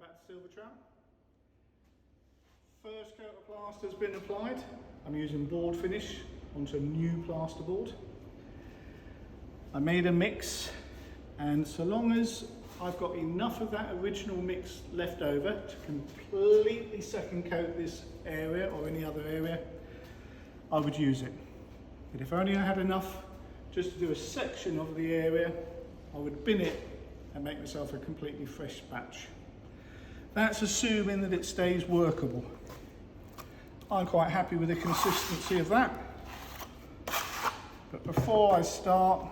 back to Silver Trowel. First coat of plaster has been applied. I'm using board finish onto a new plasterboard. I made a mix, and so long as I've got enough of that original mix left over to completely second coat this area or any other area, I would use it. But if only I had enough just to do a section of the area, I would bin it and make myself a completely fresh batch. That's assuming that it stays workable. I'm quite happy with the consistency of that. But before I start,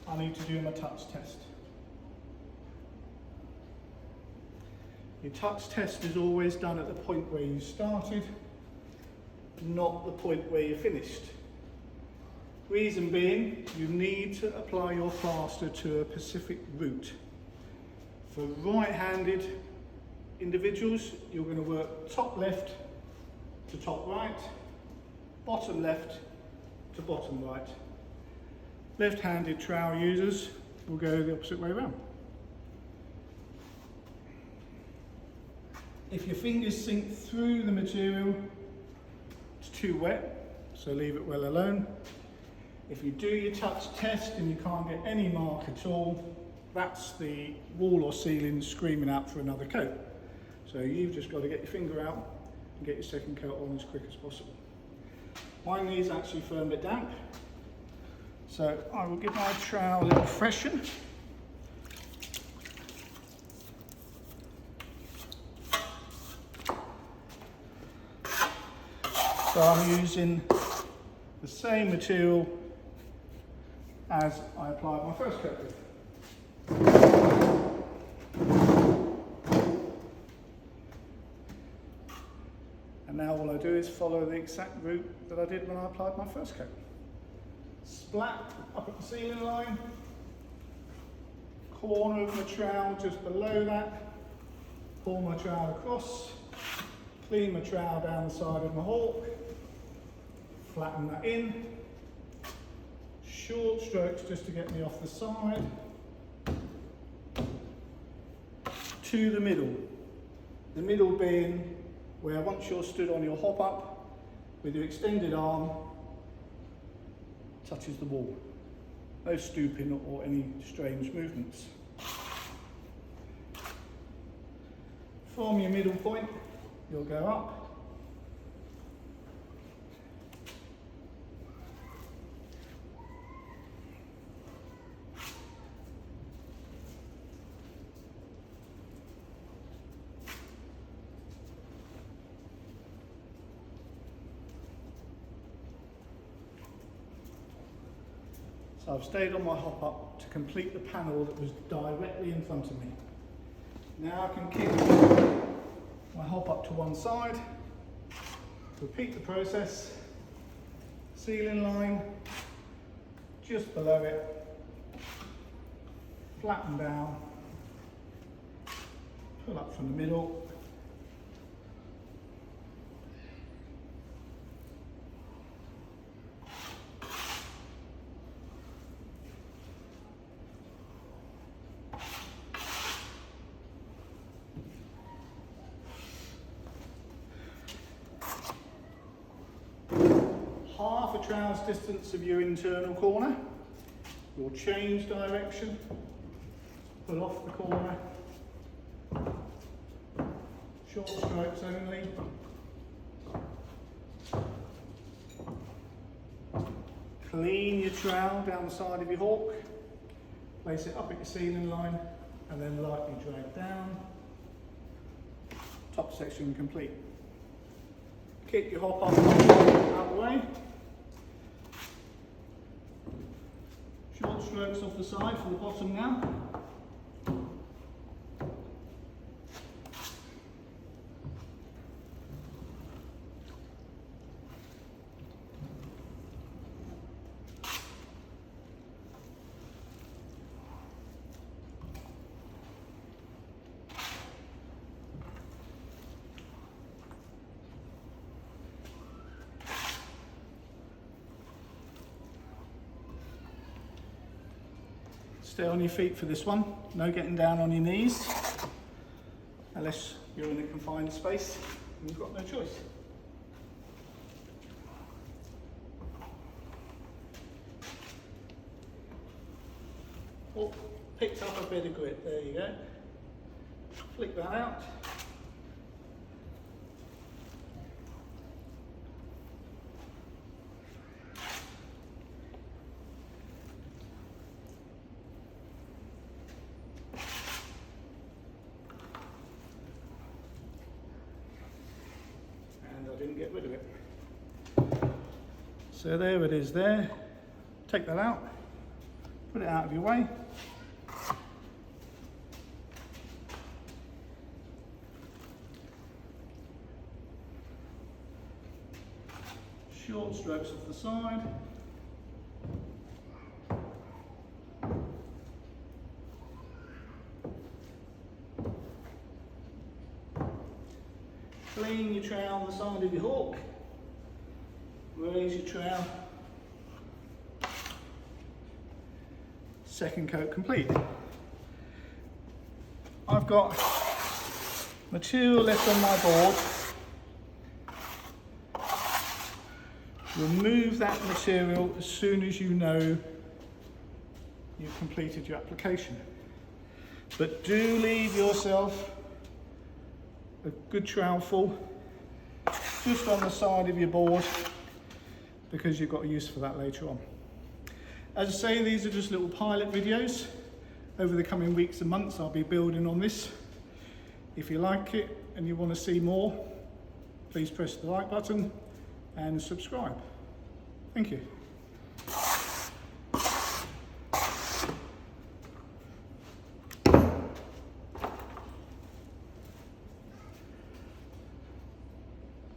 I need to do my touch test. Your touch test is always done at the point where you started, not the point where you finished. Reason being, you need to apply your plaster to a specific route. For right-handed individuals, you're going to work top left to top right, bottom left to bottom right. Left-handed trowel users will go the opposite way around. If your fingers sink through the material, it's too wet, so leave it well alone. If you do your touch test and you can't get any mark at all, that's the wall or ceiling screaming out for another coat. So you've just got to get your finger out and get your second coat on as quick as possible. Mine needs actually firm a bit damp, so I will give my trowel a little freshen. So I'm using the same material as I applied my first coat with. And now all I do is follow the exact route that I did when I applied my first coat. Splat up at the ceiling line, corner of my trowel just below that, pull my trowel across, clean my trowel down the side of my hawk, flatten that in, short strokes just to get me off the side, to the middle being where once you're stood on your hop up with your extended arm touches the wall. No stooping or any strange movements. From your middle point, you'll go up, so I've stayed on my hop up to complete the panel that was directly in front of me. Now I can kick my hop up to one side, repeat the process, ceiling line, just below it, flatten down, pull up from the middle, half a trowel's distance of your internal corner, you'll change direction, pull off the corner, short strokes only, clean your trowel down the side of your hawk, place it up at your ceiling line and then lightly drag down, top section complete. Kick your hop up out the way. Short strokes off the side for the bottom now. Stay on your feet for this one, no getting down on your knees. unless you're in a confined space and you've got no choice. Oh, picked up a bit of grit, there you go. Flick that out. And I didn't get rid of it. So there it is there. Take that out, put it out of your way. Short strokes off the side. Clean your trowel on the side of your hook. Raise your trowel. Second coat complete. I've got material left on my board. Remove that material as soon as you know you've completed your application. But do leave yourself a good trowel full just on the side of your board, because you've got a use for that later on. As I say, these are just little pilot videos. Over the coming weeks and months I'll be building on this. If you like it and you want to see more, please press the like button and subscribe. Thank you.